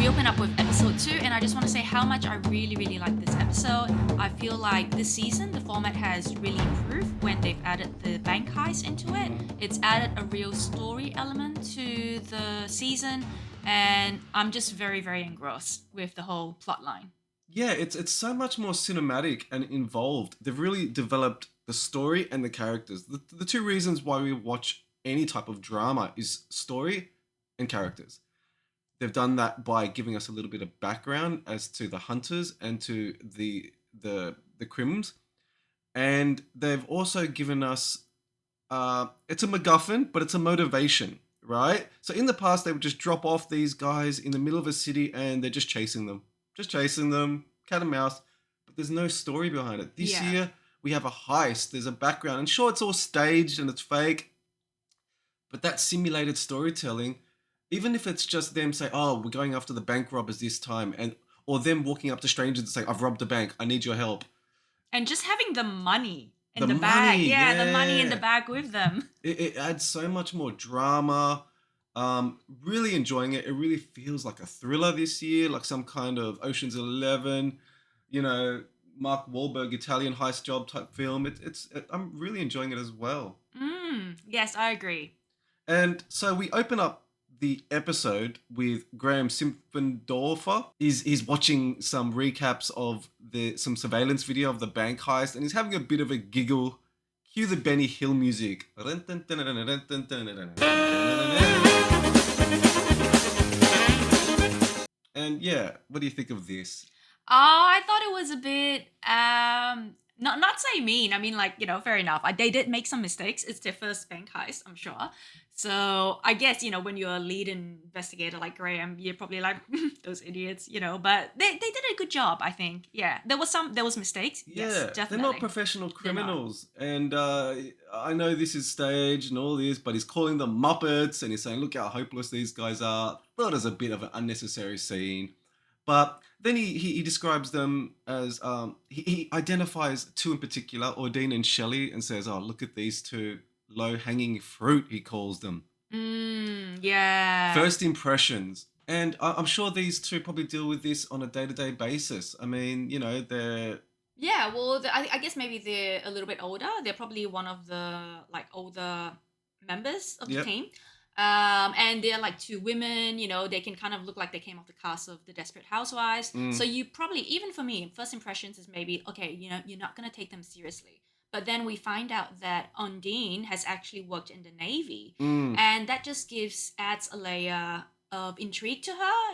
we open up with episode 2, and I just want to say how much I really, really like this episode. I feel like this season, the format has really improved when they've added the bank heist into it. It's added a real story element to the season, and I'm just very, very engrossed with the whole plot line. Yeah, it's so much more cinematic and involved. They've really developed the story and the characters. The two reasons why we watch any type of drama is story and characters. They've done that by giving us a little bit of background as to the hunters and to the crims, and they've also given us it's a MacGuffin, but it's a motivation, right? So in the past, they would just drop off these guys in the middle of a city and they're just chasing them, cat and mouse, but there's no story behind it. This Yeah. year, we have a heist, there's a background, and sure, it's all staged and it's fake, but that simulated storytelling, even if it's just them saying, "Oh, we're going after the bank robbers this time," and or them walking up to strangers and saying, "I've robbed a bank. I need your help." And just having the money in The the bag. money, Yeah, the money in the yeah, bag with them. it adds so much more drama. Really enjoying it. It really feels like a thriller this year, like some kind of Ocean's 11, you know, Mark Wahlberg Italian heist job type film. I'm really enjoying it as well. Yes, I agree. And so we open up the episode with Graham Simpfendorfer. He's watching some recaps of some surveillance video of the bank heist, and he's having a bit of a giggle. Cue the Benny Hill music. And yeah, what do you think of this? Oh, I thought it was a bit not say mean. I mean, like, fair enough. They did make some mistakes. It's their first bank heist, I'm sure. So I guess, when you're a lead investigator like Graham, you're probably like those idiots, But they did a good job, I think. Yeah, there was mistakes. Yes, Yeah, definitely. they're not professional They're not. criminals. And I know this is staged and all this, but he's calling them Muppets and he's saying, look how hopeless these guys are. Thought it was a bit of an unnecessary scene. But then he describes them as, he identifies two in particular, Ordine and Shelley, and says, oh, look at these two, low-hanging fruit, he calls them. Yeah. First impressions. And I'm sure these two probably deal with this on a day-to-day basis. I mean, they're... Yeah, well, I guess maybe they're a little bit older. They're probably one of the older members of the Yep. team. And they're like two women, they can kind of look like they came off the cast of The Desperate Housewives. So you probably, even for me, first impressions is maybe, okay, you're not going to take them seriously. But then we find out that Undine has actually worked in the Navy. And that just adds a layer of intrigue to her.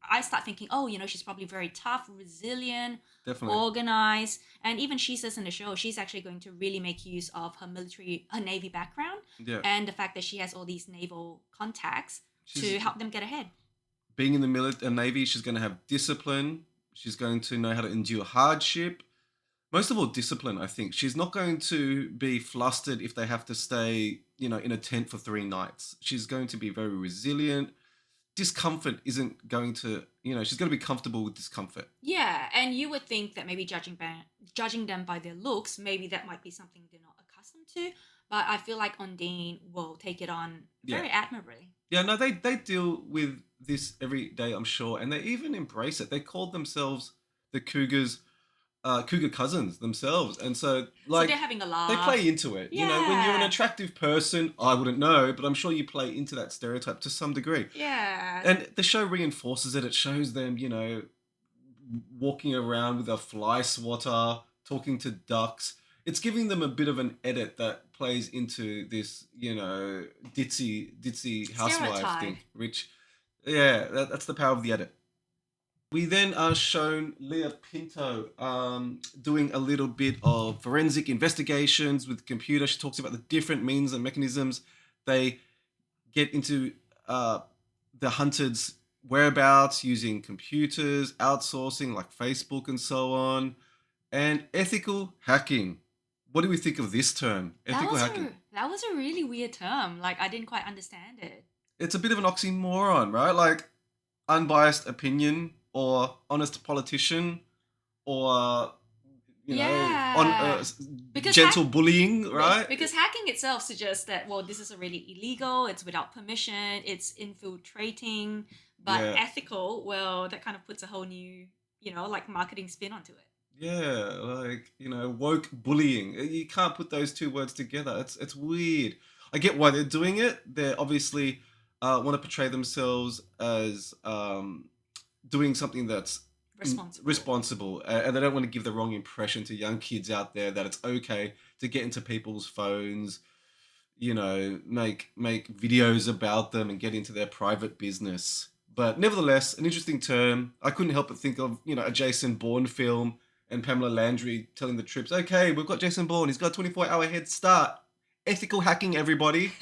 I start thinking, oh, she's probably very tough, resilient, Definitely. organized. And even she says in the show, she's actually going to really make use of her Navy background. Yeah. And the fact that she has all these naval contacts to help them get ahead. Being in the Navy, she's going to have discipline. She's going to know how to endure hardship. Most of all, discipline, I think. She's not going to be flustered if they have to stay, in a tent for 3 nights. She's going to be very resilient. Discomfort isn't going to, she's going to be comfortable with discomfort. Yeah, and you would think that maybe judging them by their looks, maybe that might be something they're not accustomed to. But I feel like Undine will take it on very admirably. Yeah, no, they deal with this every day, I'm sure, and they even embrace it. They called themselves the Cougars, cougar cousins themselves, and so they're having a laugh. They play into it. Yeah. When you're an attractive person, I wouldn't know, but I'm sure you play into that stereotype to some degree. Yeah. And the show reinforces it. It shows them, walking around with a fly swatter, talking to ducks. It's giving them a bit of an edit that plays into this, ditzy housewife thing, which, yeah, that's the power of the edit. We then are shown Leah Pinto doing a little bit of forensic investigations with the computer. She talks about the different means and mechanisms they get into the hunters' whereabouts using computers, outsourcing like Facebook and so on, and ethical hacking. What do we think of this term, ethical hacking? That was a really weird term. Like, I didn't quite understand it. It's a bit of an oxymoron, right? Like, unbiased opinion or honest politician or gentle bullying, right? Because hacking itself suggests that, well, this is already illegal, it's without permission, it's infiltrating But Yeah. ethical, well, that kind of puts a whole new, like marketing spin onto it. Yeah, like, woke bullying. You can't put those two words together. It's weird. I get why they're doing it. They obviously want to portray themselves as doing something that's Responsible. responsible, and they don't want to give the wrong impression to young kids out there that it's okay to get into people's phones, make videos about them and get into their private business. But nevertheless, an interesting term. I couldn't help but think of, a Jason Bourne film and Pamela Landry telling the troops, okay, we've got Jason Bourne. He's got a 24-hour head start. Ethical hacking, everybody.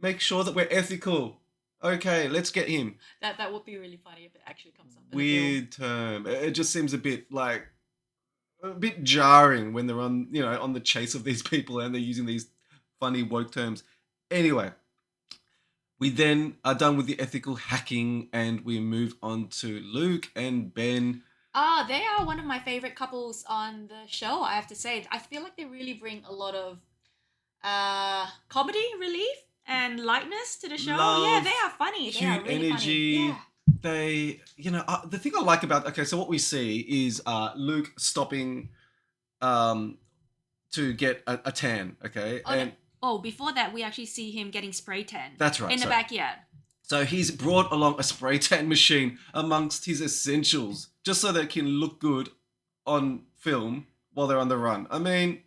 Make sure that we're ethical. Okay, let's get him. That would be really funny if it actually comes up in a film. Weird term. It just seems a bit jarring when they're on the chase of these people and they're using these funny woke terms. Anyway, we then are done with the ethical hacking and we move on to Luke and Ben. They are one of my favorite couples on the show, I have to say. I feel like they really bring a lot of comedy relief and lightness to the show. Yeah, Love, they are funny. They are cute really energy. funny. Yeah. They, the thing I like about, okay, so what we see is Luke stopping to get a tan, okay? Oh, before that, we actually see him getting spray tan. That's right. In the backyard. So he's brought along a spray tan machine amongst his essentials, just so they can look good on film while they're on the run. I mean,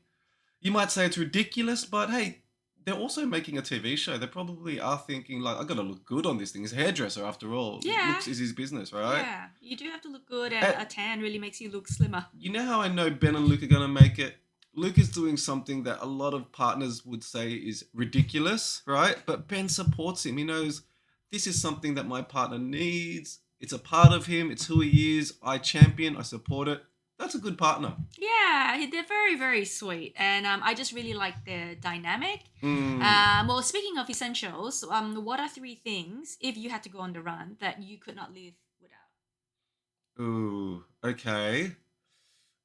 you might say it's ridiculous, but hey, they're also making a TV show. They probably are thinking, like, I gotta look good on this thing. He's a hairdresser, after all. Yeah. Looks is his business, right? Yeah, you do have to look good, and a tan really makes you look slimmer. You know how I know Ben and Luke are gonna make it? Luke is doing something that a lot of partners would say is ridiculous, right? But Ben supports him. He knows this is something that my partner needs. It's a part of him. It's who he is. I champion. I support it. That's a good partner. Yeah, they're very, very sweet. And I just really like their dynamic. Well, speaking of essentials, what are 3 things, if you had to go on the run, that you could not live without? Ooh, okay.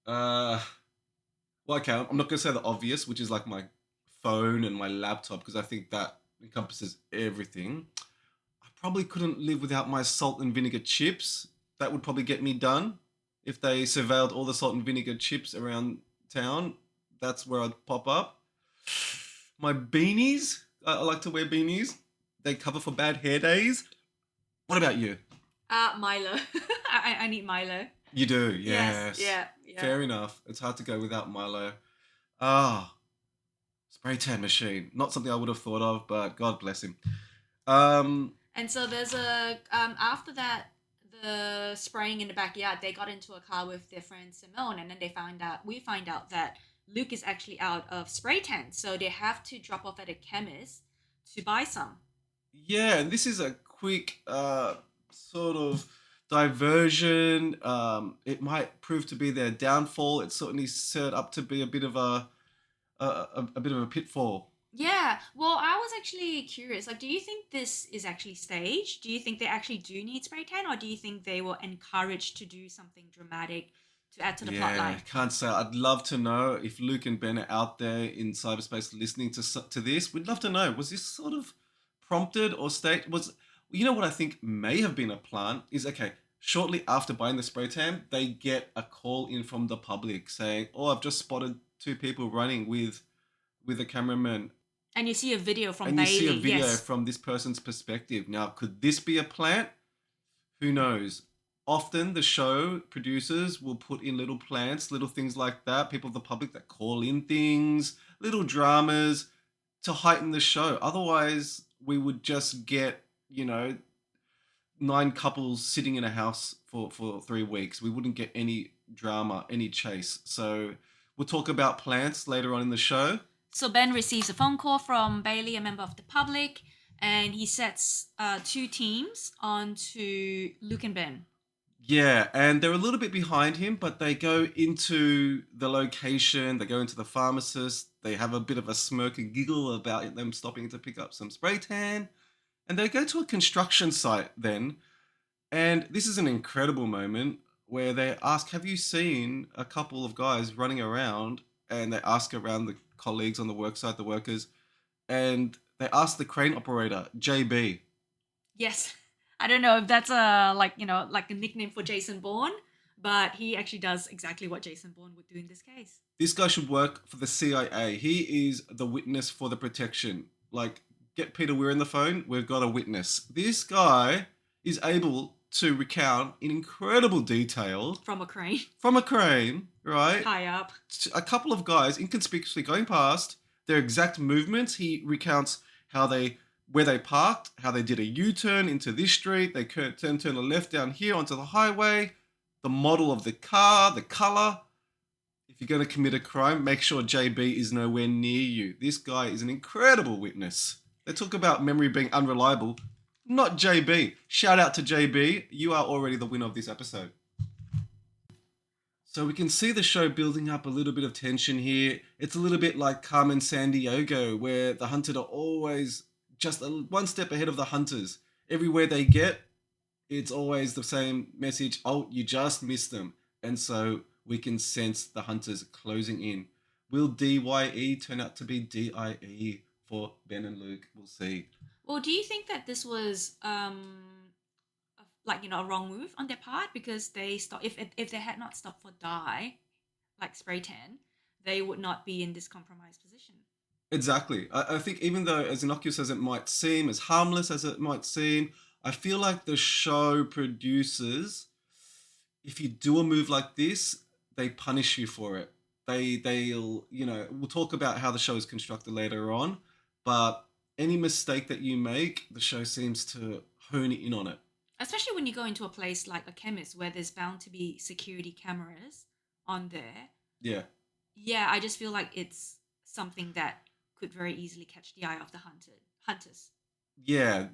Well, okay, I'm not going to say the obvious, which is like my phone and my laptop, because I think that encompasses everything. I probably couldn't live without my salt and vinegar chips. That would probably get me done. If they surveilled all the salt and vinegar chips around town, that's where I'd pop up. My beanies. I like to wear beanies. They cover for bad hair days. What about you? Milo. I need Milo. You do, yes. Yeah. Fair enough. It's hard to go without Milo. Spray tan machine. Not something I would have thought of, but God bless him. And so there's after that, the spraying in the backyard, they got into a car with their friend Simone, and then we find out that Luke is actually out of spray tan, so they have to drop off at a chemist to buy some. Yeah, and this is a quick sort of diversion. It might prove to be their downfall. It's certainly set up to be a bit of a pitfall. Yeah, well, I was actually curious. Like, do you think this is actually staged? Do you think they actually do need spray tan, or do you think they were encouraged to do something dramatic to add to the plot line? Can't say. I'd love to know if Luke and Ben are out there in cyberspace listening to this. We'd love to know. Was this sort of prompted or staged? What I think may have been a plan is, okay, shortly after buying the spray tan, they get a call in from the public saying, "Oh, I've just spotted 2 people running with a cameraman." And you see a video from And you Bailey. see a video Yes. from this person's perspective. Now, could this be a plant? Who knows? Often the show producers will put in little plants, little things like that, people of the public that call in things, little dramas to heighten the show. Otherwise, we would just get, 9 couples sitting in a house for 3 weeks. We wouldn't get any drama, any chase. So we'll talk about plants later on in the show. So Ben receives a phone call from Bailey, a member of the public, and he sets 2 teams onto Luke and Ben. Yeah, and they're a little bit behind him, but they go into the location, they go into the pharmacist, they have a bit of a smirk and giggle about them stopping to pick up some spray tan, and they go to a construction site then, and this is an incredible moment where they ask, have you seen a couple of guys running around? And they ask around the colleagues on the work site, the workers, and they ask the crane operator, JB. Yes. I don't know if that's a like a nickname for Jason Bourne, but he actually does exactly what Jason Bourne would do in this case. This guy should work for the CIA. He is the witness for the protection. Like, get Peter Weir on the phone. We've got a witness. This guy is able to recount in incredible detail From a crane, from a crane, right? high up. A couple of guys inconspicuously going past their exact movements. He recounts where they parked, how they did a U-turn into this street. They turned a left down here onto the highway. The model of the car, the color. If you're going to commit a crime, make sure JB is nowhere near you. This guy is an incredible witness. They talk about memory being unreliable. Not JB. Shout out to JB. You are already the winner of this episode. So we can see the show building up a little bit of tension here. It's a little bit like Carmen Sandiego, where the hunted are always just one step ahead of the hunters. Everywhere they get, it's always the same message. Oh, you just missed them. And so we can sense the hunters closing in. Will DYE turn out to be DIE for Ben and Luke? We'll see. Well, do you think that this was a wrong move on their part because they stopped? If they had not stopped for dye, like spray tan, they would not be in this compromised position. Exactly. I think even though as innocuous as it might seem, as harmless as it might seem, I feel like the show producers, if you do a move like this, they punish you for it. They'll, we'll talk about how the show is constructed later on, but any mistake that you make, the show seems to hone in on it. Especially when you go into a place like a chemist where there's bound to be security cameras on there. Yeah. Yeah, I just feel like it's something that could very easily catch the eye of the hunters. Yeah,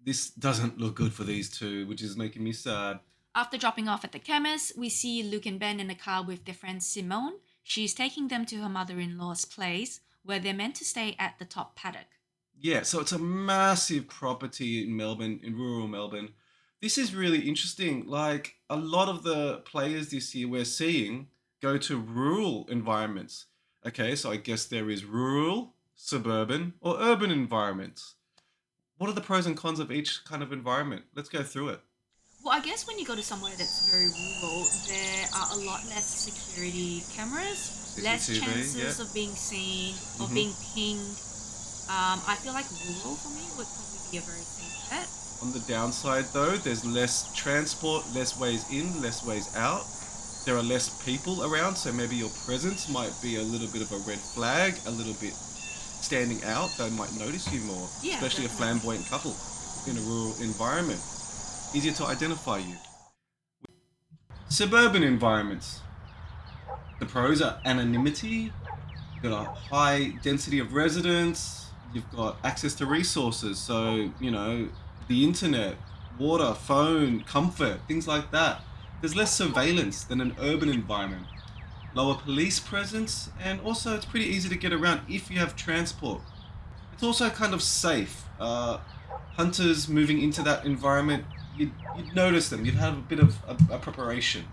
this doesn't look good for these two, which is making me sad. After dropping off at the chemist, we see Luke and Ben in a car with their friend Simone. She's taking them to her mother-in-law's place, where they're meant to stay at the top paddock. Yeah, so it's a massive property in Melbourne, in rural Melbourne. This is really interesting. Like, a lot of the players this year we're seeing go to rural environments. Okay, so I guess there is rural, suburban, or urban environments. What are the pros and cons of each kind of environment? Let's go through it. Well, I guess when you go to somewhere that's very rural, there are a lot less security cameras, less CCTV, chances yeah. of being seen, of being pinged. I feel like rural for me would probably be a very safe bet. On the downside, though, there's less transport, less ways in, less ways out. There are less people around, so maybe your presence might be a little bit of a red flag, a little bit standing out. They might notice you more, Yeah, especially definitely. a flamboyant couple in a rural environment. Easier to identify you. Suburban environments. The pros are anonymity, you've got a high density of residents, you've got access to resources, so, the internet, water, phone, comfort, things like that. There's less surveillance than an urban environment. Lower police presence, and also it's pretty easy to get around if you have transport. It's also kind of safe. Hunters moving into that environment, you'd notice them. You'd have a bit of a preparation.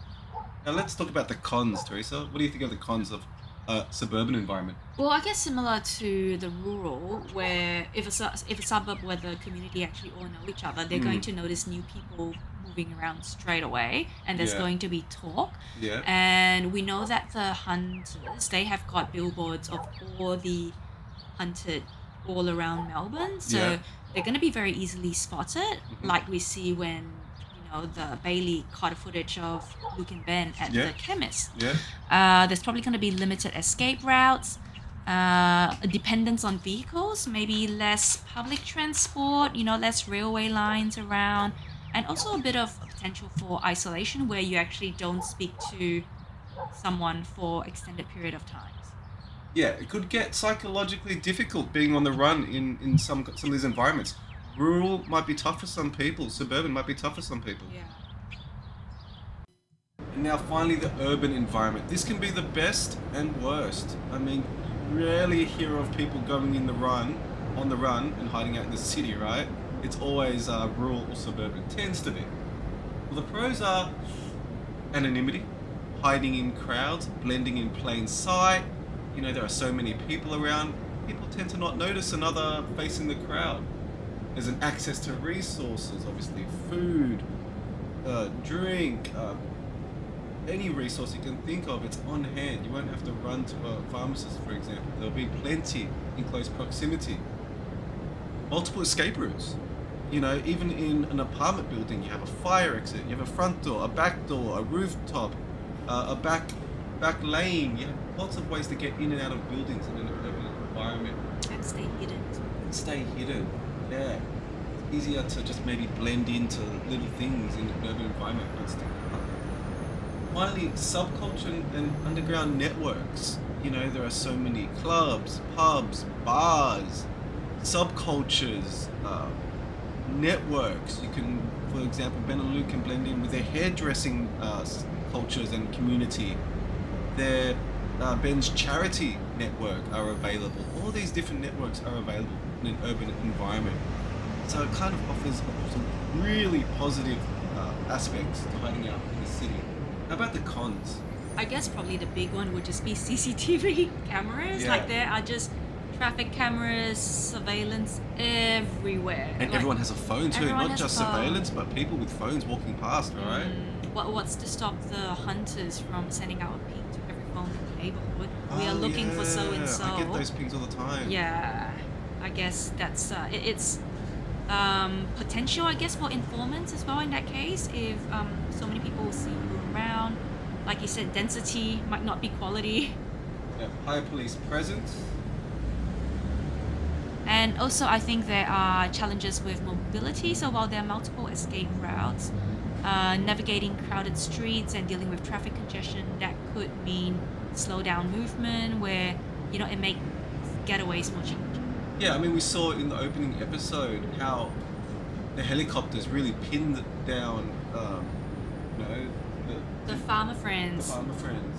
Now let's talk about the cons, Teresa. What do you think of the cons of a suburban environment? Well, I guess similar to the rural, where if a suburb where the community actually all know each other, they're going to notice new people moving around straight away, and there's Yeah. going to be talk. Yeah. And we know that the hunters, they have got billboards of all the hunted all around Melbourne, so Yeah. they're going to be very easily spotted, like we see when the Bailey caught a footage of Luke and Ben at Yeah. the chemist. Yeah. There's probably going to be limited escape routes, a dependence on vehicles, maybe less public transport, less railway lines around, and also a bit of potential for isolation where you actually don't speak to someone for extended period of times. Yeah, it could get psychologically difficult being on the run in some of these environments. Rural might be tough for some people. Suburban might be tough for some people. Yeah. And now finally the urban environment. This can be the best and worst. I mean, you rarely hear of people going on the run and hiding out in the city, right? It's always rural or suburban. Tends to be. Well, the pros are anonymity, hiding in crowds, blending in plain sight. There are so many people around. People tend to not notice another face in the crowd. There's an access to resources, obviously food, drink, any resource you can think of, it's on hand. You won't have to run to a pharmacist, for example. There'll be plenty in close proximity. Multiple escape routes. You know, even in an apartment building, you have a fire exit, you have a front door, a back door, a rooftop, a back lane. You have lots of ways to get in and out of buildings in an urban environment. And stay hidden. Stay hidden. Yeah. It's easier to just maybe blend into little things in an urban environment. Finally, subculture and underground networks. You know, there are so many clubs, pubs, bars, subcultures, networks. You can, for example, Ben and Luke can blend in with their hairdressing cultures and community. Their Ben's charity network are available. All these different networks are available in an urban environment. So it kind of offers some really positive aspects to hiding out in the city. How about the cons? I guess probably the big one would just be CCTV cameras. Yeah. Like there are just traffic cameras, surveillance everywhere. And like, everyone has a phone too, everyone not has just a phone. surveillance, but people with phones walking past, right? What's to stop the hunters from sending out a ping to every phone in the neighborhood? We are looking for so and so. I get those pings all the time. Yeah, I guess that's it's potential, I guess, for informants as well in that case. If so many people see you around, like you said, density might not be quality. Yeah, higher police presence. And also, I think there are challenges with mobility. So while there are multiple escape routes, navigating crowded streets and dealing with traffic congestion, that could mean slow down movement, where it makes getaways more challenging. Yeah, I mean, we saw in the opening episode how the helicopters really pinned down, you know, The farmer friends. the farmer friends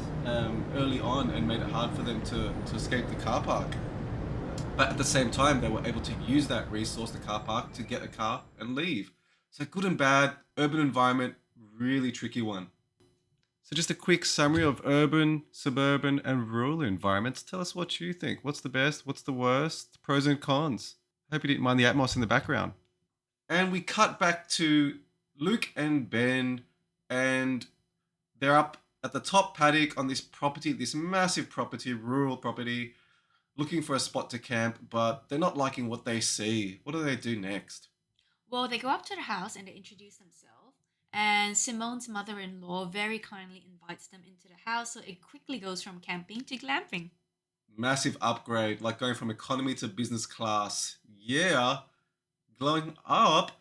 early on and made it hard for them to escape the car park. But at the same time, they were able to use that resource, the car park, to get a car and leave. So good and bad, urban environment, really tricky one. So just a quick summary of urban, suburban, and rural environments. Tell us what you think. What's the best? What's the worst? Pros and cons. Hope you didn't mind the Atmos in the background. And we cut back to Luke and Ben, and they're up at the top paddock on this property, this massive property, rural property, looking for a spot to camp, but they're not liking what they see. What do they do next? Well, they go up to the house and they introduce themselves. And Simone's mother-in-law very kindly invites them into the house, so it quickly goes from camping to glamping. Massive upgrade, like going from economy to business class. Yeah, glowing up.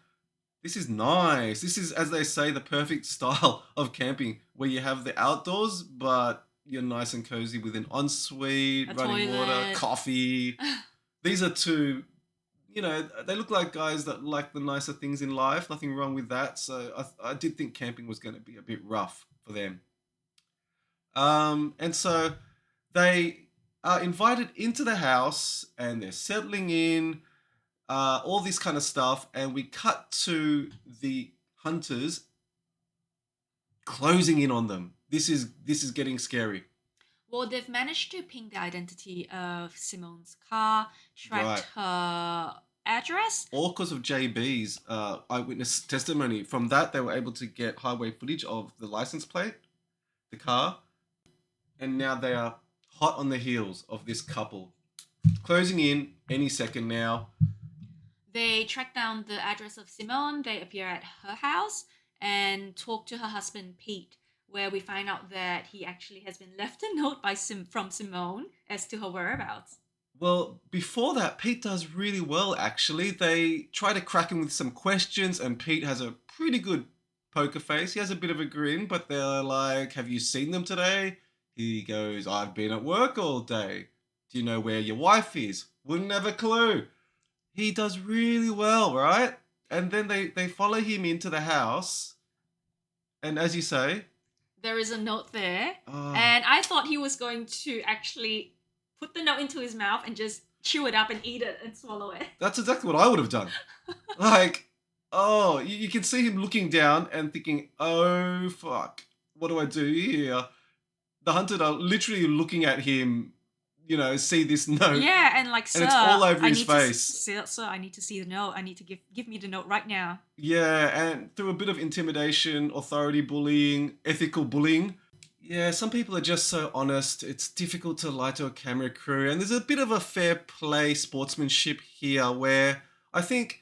This is nice. This is, as they say, the perfect style of camping, where you have the outdoors, but you're nice and cozy with an ensuite, A running water, toilet. coffee. These are two, they look like guys that like the nicer things in life. Nothing wrong with that. So I did think camping was going to be a bit rough for them. And so they are invited into the house and they're settling in, all this kind of stuff. And we cut to the hunters closing in on them. This is getting scary. Well, they've managed to ping the identity of Simone's car, tracked her address. All because of JB's eyewitness testimony. From that, they were able to get highway footage of the license plate, the car, and now they are hot on the heels of this couple. Closing in any second now. They track down the address of Simone. They appear at her house and talk to her husband, Pete, where we find out that he actually has been left a note from Simone as to her whereabouts. Well, before that, Pete does really well, actually. They try to crack him with some questions, and Pete has a pretty good poker face. He has a bit of a grin, but they're like, have you seen them today? He goes, I've been at work all day. Do you know where your wife is? Wouldn't have a clue. He does really well, right? And then they follow him into the house. And as you say... There is a note there. And I thought he was going to actually put the note into his mouth and just chew it up and eat it and swallow it. That's exactly what I would have done. Like, you can see him looking down and thinking, oh, fuck, what do I do here? The hunters are literally looking at him see this note. Yeah, and like, And sir, it's all over I his need face. sir, I need to see the note. I need to give me the note right now. Yeah, and through a bit of intimidation, authority bullying, ethical bullying. Yeah, some people are just so honest. It's difficult to lie to a camera crew. And there's a bit of a fair play sportsmanship here where I think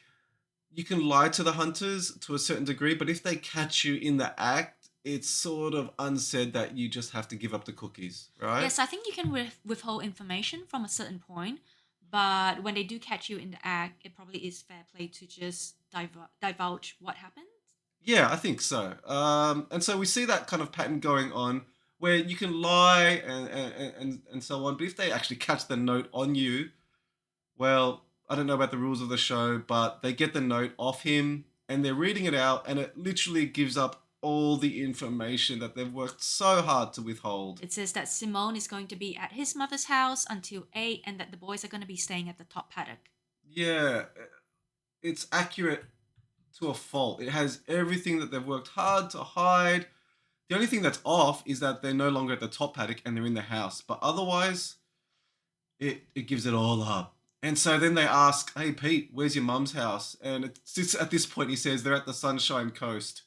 you can lie to the hunters to a certain degree, but if they catch you in the act, it's sort of unsaid that you just have to give up the cookies, right? Yes, I think you can withhold information from a certain point, but when they do catch you in the act, it probably is fair play to just divulge what happened. Yeah, I think so. And so we see that kind of pattern going on where you can lie and so on, but if they actually catch the note on you, well, I don't know about the rules of the show, but they get the note off him and they're reading it out, and it literally gives up all the information that they've worked so hard to withhold. It says that Simone is going to be at his mother's house until 8 and that the boys are going to be staying at the top paddock. Yeah, it's accurate to a fault. It has everything that they've worked hard to hide. The only thing that's off is that they're no longer at the top paddock and they're in the house. But otherwise, it gives it all up. And so then they ask, "Hey Pete, where's your mum's house?" And it's at this point he says they're at the Sunshine Coast.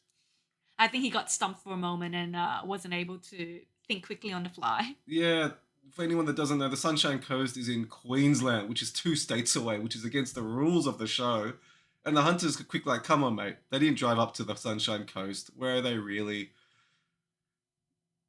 I think he got stumped for a moment and wasn't able to think quickly on the fly. Yeah, for anyone that doesn't know, the Sunshine Coast is in Queensland, which is 2 states away, which is against the rules of the show. And the hunters are quick like, "Come on, mate. They didn't drive up to the Sunshine Coast. Where are they really?"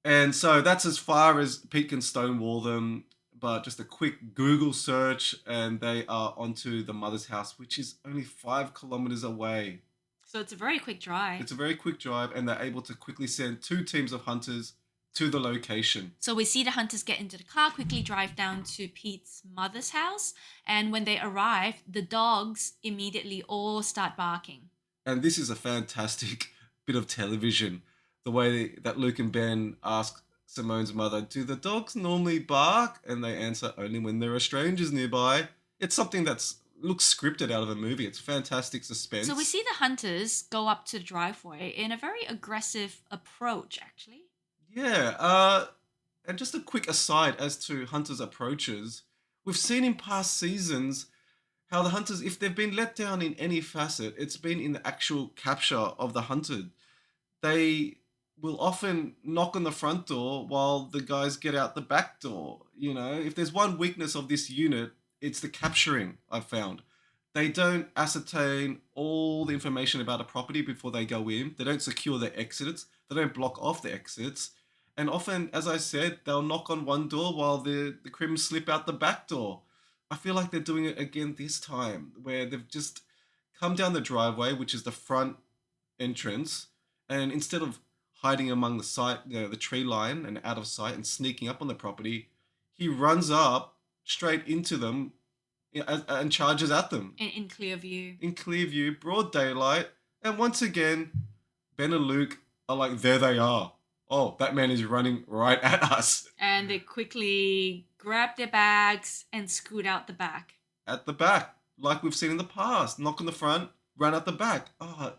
And so that's as far as Pete can stonewall them. But just a quick Google search, and they are onto the mother's house, which is only 5 kilometers away. So it's a very quick drive. It's a very quick drive, and they're able to quickly send 2 teams of hunters to the location. So we see the hunters get into the car, quickly drive down to Pete's mother's house, and when they arrive, the dogs immediately all start barking. And this is a fantastic bit of television. The way that Luke and Ben ask Simone's mother, "Do the dogs normally bark?" And they answer, "Only when there are strangers nearby." It's something that's looks scripted out of a movie. It's fantastic suspense. So we see the hunters go up to the driveway in a very aggressive approach, actually. Yeah, and just a quick aside as to hunters' approaches. We've seen in past seasons how the hunters, if they've been let down in any facet, it's been in the actual capture of the hunted. They will often knock on the front door while the guys get out the back door. If there's one weakness of this unit, it's the capturing, I've found. They don't ascertain all the information about a property before they go in. They don't secure their exits. They don't block off the exits. And often, as I said, they'll knock on one door while the crims slip out the back door. I feel like they're doing it again this time, where they've just come down the driveway, which is the front entrance, and instead of hiding among the tree line and out of sight and sneaking up on the property, he runs up straight into them and charges at them. In clear view. In clear view, broad daylight. And once again, Ben and Luke are like, there they are. Oh, that man is running right at us. And they quickly grab their bags and scoot out the back. At the back, like we've seen in the past. Knock on the front, run out the back. Oh,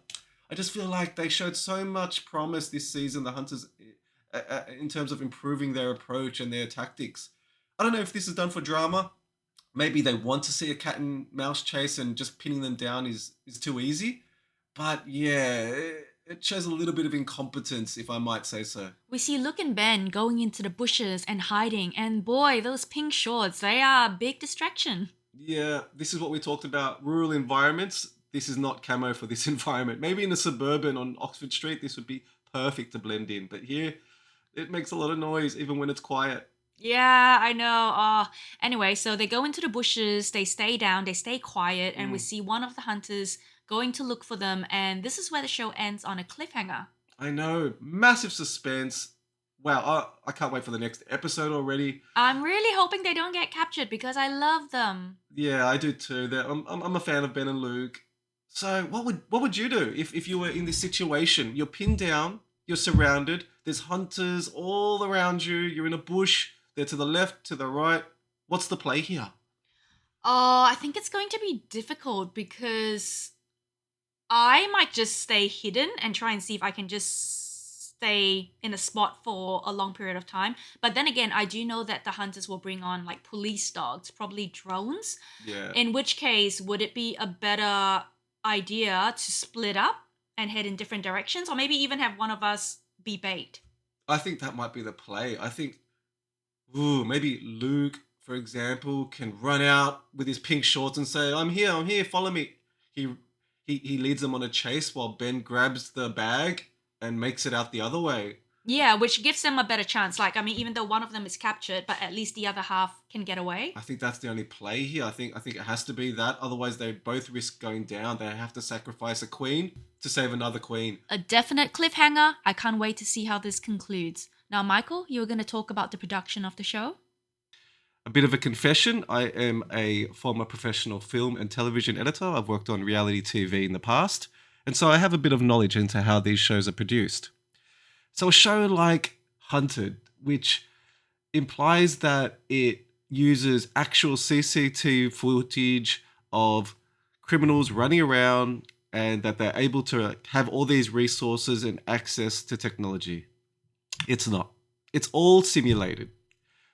I just feel like they showed so much promise this season, the hunters, in terms of improving their approach and their tactics. I don't know if this is done for drama. Maybe they want to see a cat and mouse chase and just pinning them down is too easy. But yeah, it shows a little bit of incompetence, if I might say so. We see Luke and Ben going into the bushes and hiding, and boy, those pink shorts, they are a big distraction. Yeah, this is what we talked about, rural environments. This is not camo for this environment. Maybe in a suburban on Oxford Street, this would be perfect to blend in. But here, it makes a lot of noise, even when it's quiet. Yeah, I know. Anyway, so they go into the bushes, they stay down, they stay quiet, and we see one of the hunters going to look for them, and this is where the show ends on a cliffhanger. I know. Massive suspense. Wow, I can't wait for the next episode already. I'm really hoping they don't get captured because I love them. Yeah, I do too. I'm a fan of Ben and Luke. So what would you do if you were in this situation? You're pinned down, you're surrounded, there's hunters all around you, you're in a bush, they're to the left, to the right. What's the play here? Oh, I think it's going to be difficult because I might just stay hidden and try and see if I can just stay in a spot for a long period of time. But then again, I do know that the hunters will bring on like police dogs, probably drones. Yeah. In which case, would it be a better idea to split up and head in different directions, or maybe even have one of us be bait? I think that might be the play. I think, ooh, maybe Luke, for example, can run out with his pink shorts and say, I'm here, follow me." He he leads them on a chase while Ben grabs the bag and makes it out the other way. Yeah, which gives them a better chance. Like, I mean, even though one of them is captured, but at least the other half can get away. I think that's the only play here. I think it has to be that. Otherwise, they both risk going down. They have to sacrifice a queen to save another queen. A definite cliffhanger. I can't wait to see how this concludes. Now, Michael, you were going to talk about the production of the show? A bit of a confession. I am a former professional film and television editor. I've worked on reality TV in the past. And so I have a bit of knowledge into how these shows are produced. So a show like Hunted, which implies that it uses actual CCTV footage of criminals running around and that they're able to have all these resources and access to technology. It's not. It's all simulated.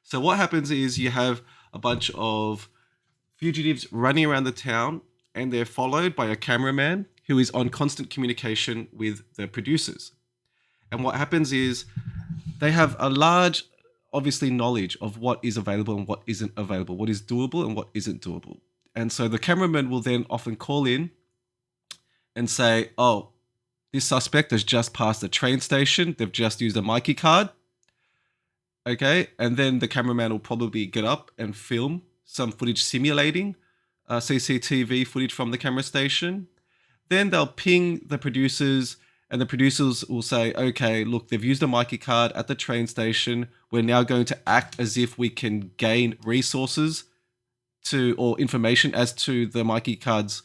So what happens is you have a bunch of fugitives running around the town and they're followed by a cameraman who is on constant communication with the producers. And what happens is they have a large, obviously, knowledge of what is available and what isn't available, what is doable and what isn't doable. And so the cameraman will then often call in and say, "Oh, this suspect has just passed a train station. They've just used a Mikey card." Okay. And then the cameraman will probably get up and film some footage simulating CCTV footage from the camera station. Then they'll ping the producers, and the producers will say, "Okay, look, they've used a Mikey card at the train station. We're now going to act as if we can gain resources or information as to the Mikey card's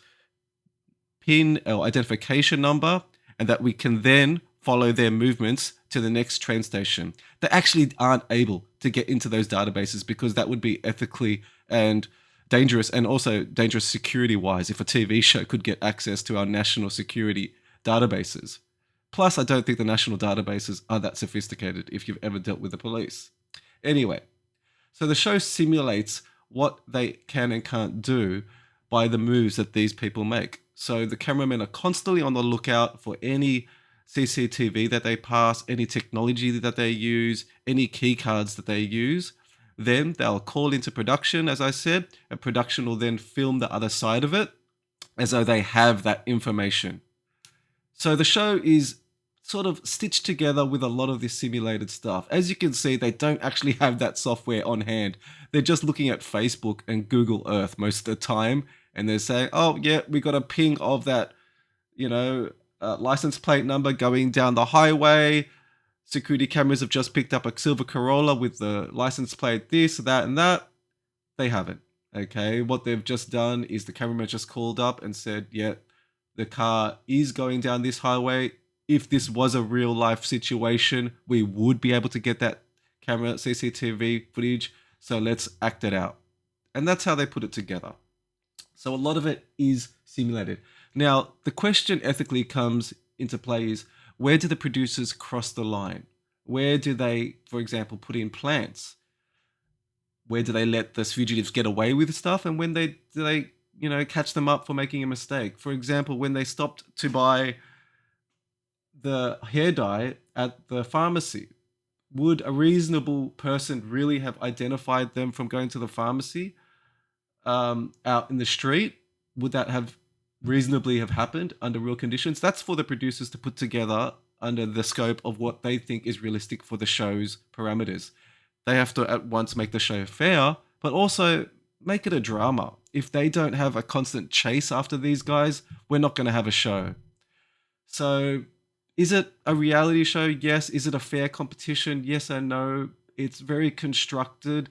PIN or identification number, and that we can then follow their movements to the next train station." They actually aren't able to get into those databases because that would be ethically and dangerous, and also dangerous security-wise if a TV show could get access to our national security databases. Plus, I don't think the national databases are that sophisticated if you've ever dealt with the police. Anyway, so the show simulates what they can and can't do by the moves that these people make. So the cameramen are constantly on the lookout for any CCTV that they pass, any technology that they use, any key cards that they use. Then they'll call into production, as I said, and production will then film the other side of it as though they have that information. So the show is sort of stitched together with a lot of this simulated stuff. As you can see, they don't actually have that software on hand. They're just looking at Facebook and Google Earth most of the time, and they're saying, "Oh yeah, we got a ping of that, license plate number going down the highway. Security cameras have just picked up a silver Corolla with the license plate this, that, and that." They haven't. Okay, what they've just done is the cameraman just called up and said, "Yeah, the car is going down this highway. If this was a real life situation, we would be able to get that camera CCTV footage. So let's act it out." And that's how they put it together. So a lot of it is simulated. Now, the question ethically comes into play is, where do the producers cross the line? Where do they, for example, put in plants? Where do they let the fugitives get away with stuff? And when do they catch them up for making a mistake? For example, when they stopped to buy the hair dye at the pharmacy, would a reasonable person really have identified them from going to the pharmacy out in the street? Would that have reasonably have happened under real conditions? That's for the producers to put together under the scope of what they think is realistic for the show's parameters. They have to at once make the show fair, but also make it a drama. If they don't have a constant chase after these guys, we're not going to have a show. So is it a reality show? Yes. Is it a fair competition? Yes and no. It's very constructed.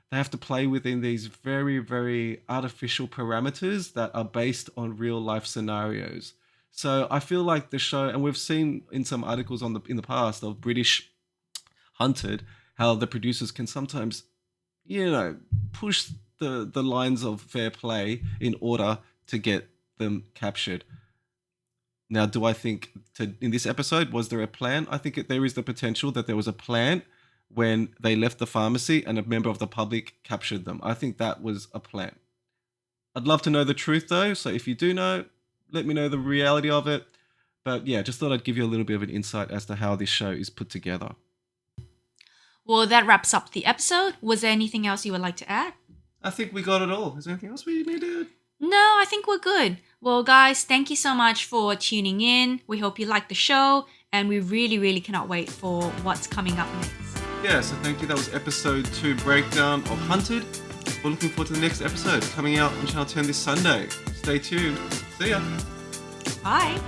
They have to play within these very, very artificial parameters that are based on real life scenarios. So I feel like the show, and we've seen in some articles in the past of British Hunted, how the producers can sometimes, push the lines of fair play in order to get them captured. Now, do I think in this episode, was there a plan? I think there is the potential that there was a plan when they left the pharmacy and a member of the public captured them. I think that was a plan. I'd love to know the truth though, so if you do know, let me know the reality of it. But yeah, just thought I'd give you a little bit of an insight as to how this show is put together. Well, that wraps up the episode. Was there anything else you would like to add? I think we got it all. Is there anything else we needed? No, I think we're good. Well, guys, thank you so much for tuning in. We hope you liked the show, and we really, really cannot wait for what's coming up next. Yeah, so thank you. That was episode 2 breakdown of Hunted. We're looking forward to the next episode coming out on Channel 10 this Sunday. Stay tuned. See ya. Bye.